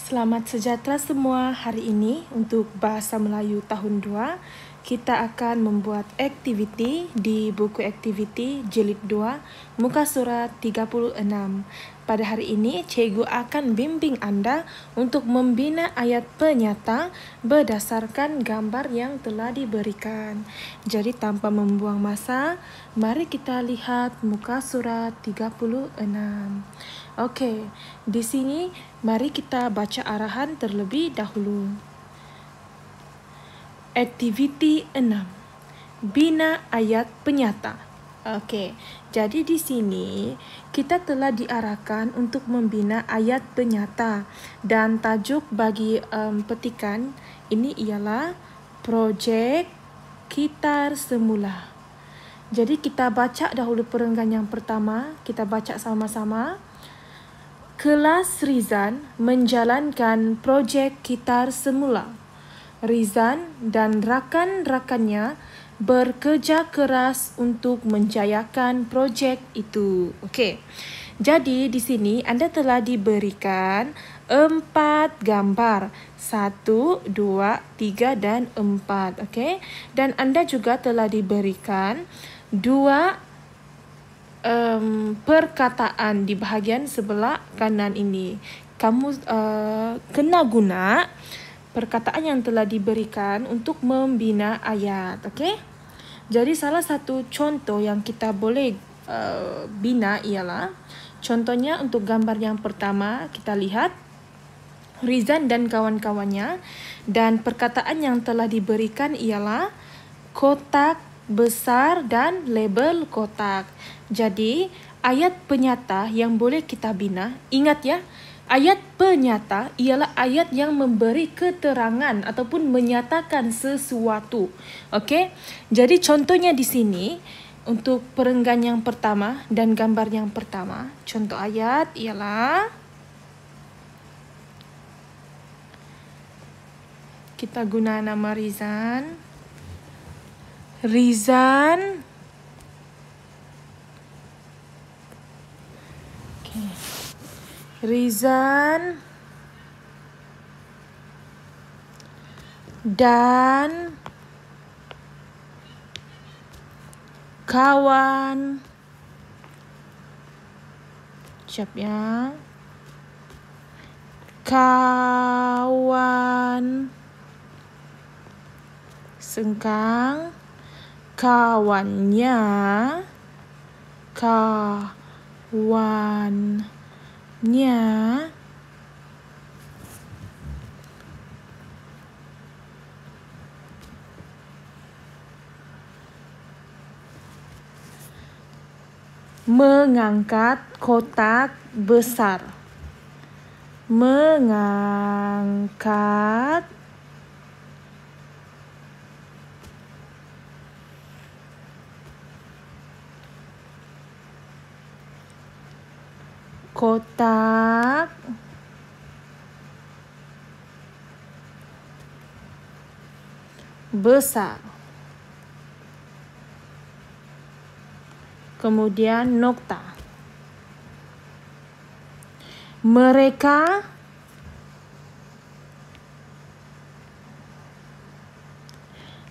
Selamat sejahtera semua. Hari ini untuk Bahasa Melayu tahun 2, kita akan membuat aktiviti di buku aktiviti jilid 2, muka surat 36. Pada hari ini, cikgu akan bimbing anda untuk membina ayat penyata berdasarkan gambar yang telah diberikan. Jadi tanpa membuang masa, mari kita lihat muka surat 36. Okey, di sini mari kita baca arahan terlebih dahulu. Aktiviti 6. Bina ayat penyata. Okey, jadi di sini kita telah diarahkan untuk membina ayat penyata dan tajuk bagi petikan ini ialah projek Kitar Semula. Jadi kita baca dahulu perenggan yang pertama, kita baca sama-sama. Kelas Rizan menjalankan projek Kitar Semula. Rizan dan rakan-rakannya bekerja keras untuk menjayakan projek itu. Okey. Jadi di sini anda telah diberikan 4 gambar. 1, 2, 3 dan 4. Okey. Dan anda juga telah diberikan 2 perkataan di bahagian sebelah kanan ini. Kamu kena guna perkataan yang telah diberikan untuk membina ayat. Okey? Jadi salah satu contoh yang kita boleh bina ialah, contohnya untuk gambar yang pertama kita lihat Rizan dan kawan-kawannya, dan perkataan yang telah diberikan ialah kotak besar dan label kotak. Jadi, ayat penyata yang boleh kita bina, ingat ya, ayat penyata ialah ayat yang memberi keterangan ataupun menyatakan sesuatu. Okey? Jadi contohnya di sini untuk perenggan yang pertama dan gambar yang pertama, contoh ayat ialah, kita guna nama Rizan. Rizan dan kawan, siap ya, kawan sengkang, kawannya, mengangkat kotak besar. Mengangkat kotak besar. Kemudian nokta. Mereka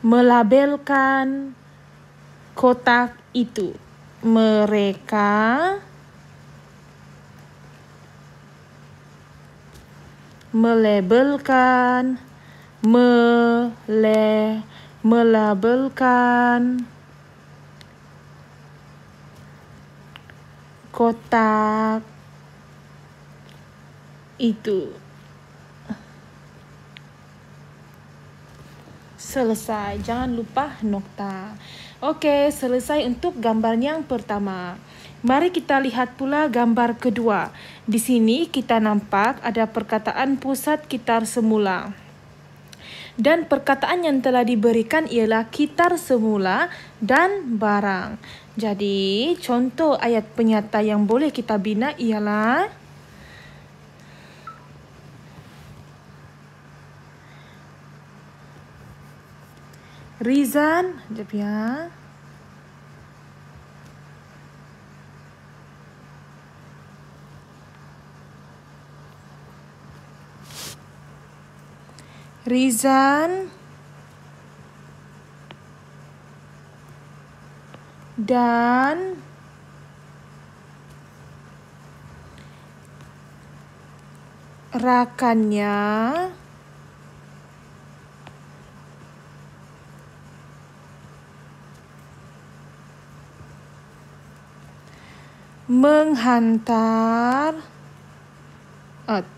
melabelkan kotak itu. Mereka melabelkan kotak itu. Selesai. Jangan lupa nokta. Okey, selesai untuk gambar yang pertama. Mari kita lihat pula gambar kedua. Di sini kita nampak ada perkataan pusat kitar semula. Dan perkataan yang telah diberikan ialah kitar semula dan barang. Jadi, contoh ayat penyata yang boleh kita bina ialah Rizan, sekejap ya. Rizan dan rakannya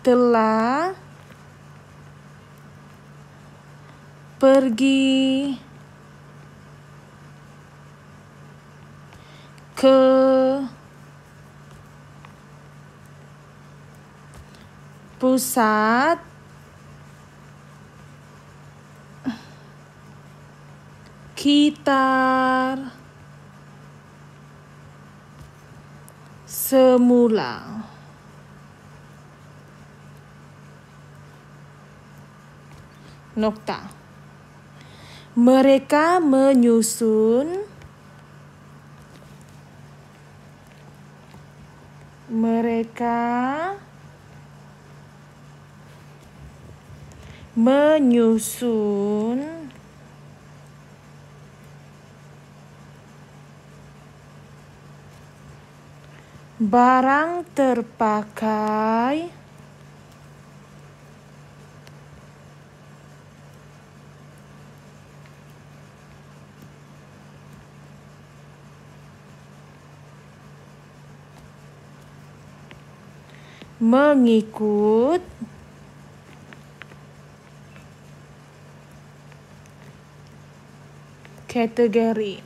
telah pergi ke pusat kitar semula. Nokta. Mereka menyusun barang terpakai mengikut kategori.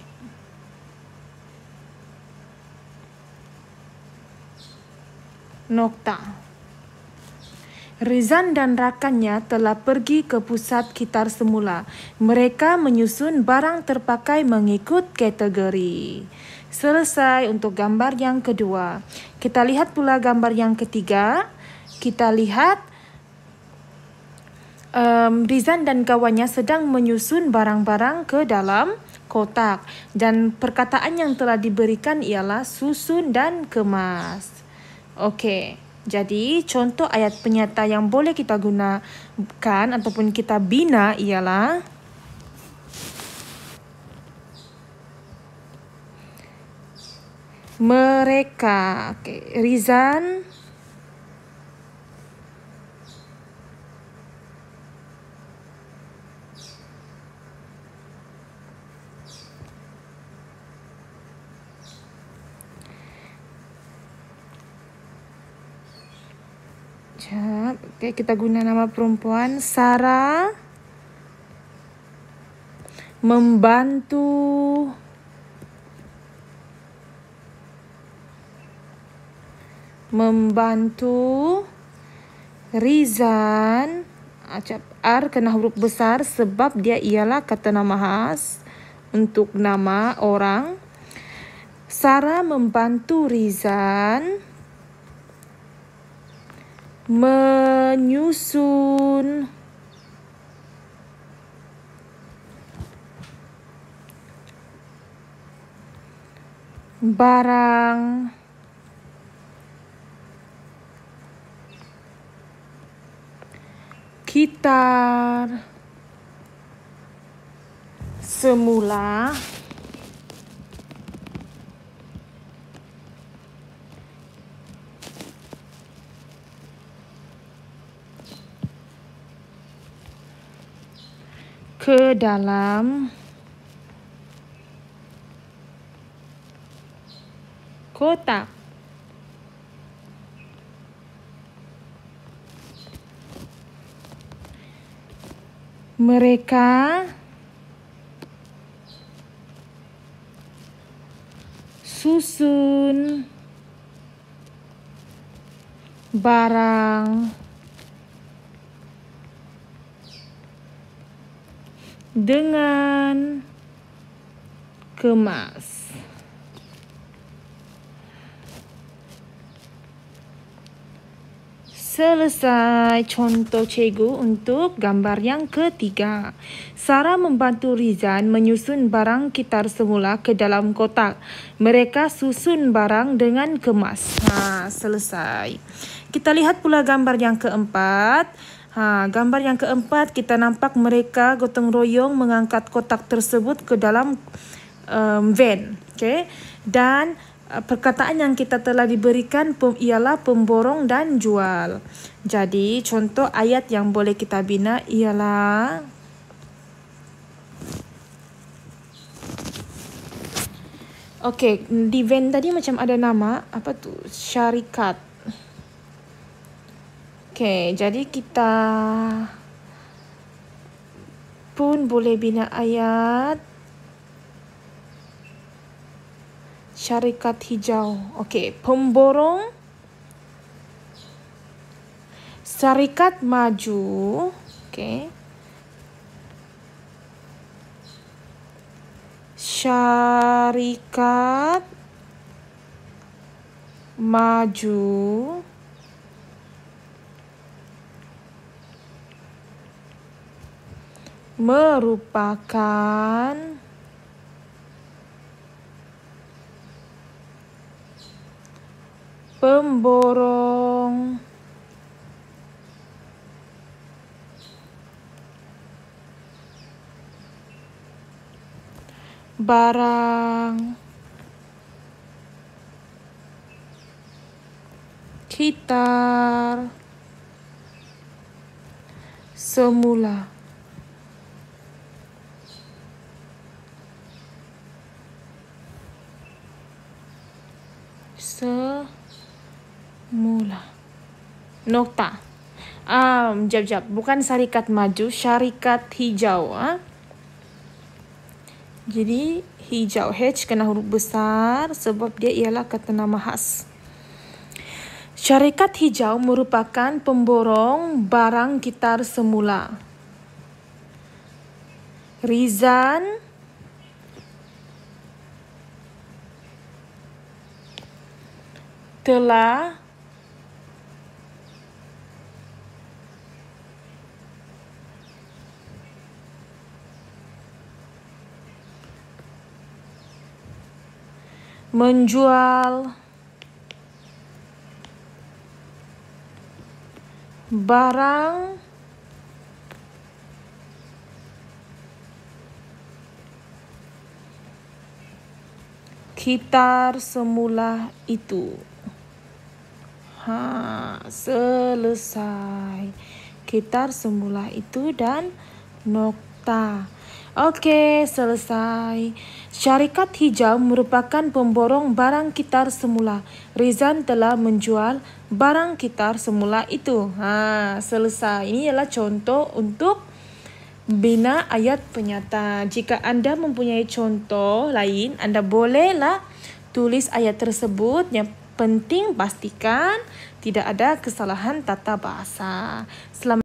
Nokta. Rizan dan rakannya telah pergi ke pusat kitar semula. Mereka menyusun barang terpakai mengikut kategori. Selesai untuk gambar yang kedua. Kita lihat pula gambar yang ketiga. Kita lihat Rizan dan kawannya sedang menyusun barang-barang ke dalam kotak. Dan perkataan yang telah diberikan ialah susun dan kemas. Okey, jadi contoh ayat penyata yang boleh kita gunakan ataupun kita bina ialah mereka. Okey, Rizan Okey, kita guna nama perempuan. Sarah membantu Rizan. R kena huruf besar sebab dia ialah kata nama khas untuk nama orang. Sarah membantu Rizan menyusun barang kitar semula ke dalam kotak. Mereka susun barang dengan kemas. Selesai contoh cikgu untuk gambar yang ketiga. Sarah membantu Rizan menyusun barang kitar semula ke dalam kotak. Mereka susun barang dengan kemas. Selesai. Kita lihat pula gambar yang keempat. Gambar yang keempat, kita nampak mereka gotong royong mengangkat kotak tersebut ke dalam van. Okay? Dan perkataan yang kita telah diberikan ialah pemborong dan jual. Jadi contoh ayat yang boleh kita bina ialah okey, di van tadi macam ada nama apa tu? Syarikat. Okey, jadi kita pun boleh bina ayat syarikat hijau. Okey, pemborong syarikat maju. Okey. Syarikat maju merupakan pemborong barang kitar semula. Nokta. Jap. Bukan syarikat maju, syarikat hijau. Jadi hijau, H kena huruf besar sebab dia ialah kata nama khas. Syarikat hijau merupakan pemborong barang kitar semula. Rizan telah menjual barang kitar semula itu. Selesai. Kitar semula itu dan nokta. Okey, selesai. Syarikat hijau merupakan pemborong barang kitar semula. Rizan telah menjual barang kitar semula itu. Selesai. Ini ialah contoh untuk bina ayat penyata. Jika anda mempunyai contoh lain, anda bolehlah tulis ayat tersebut. Yang penting pastikan tidak ada kesalahan tata bahasa. Selamat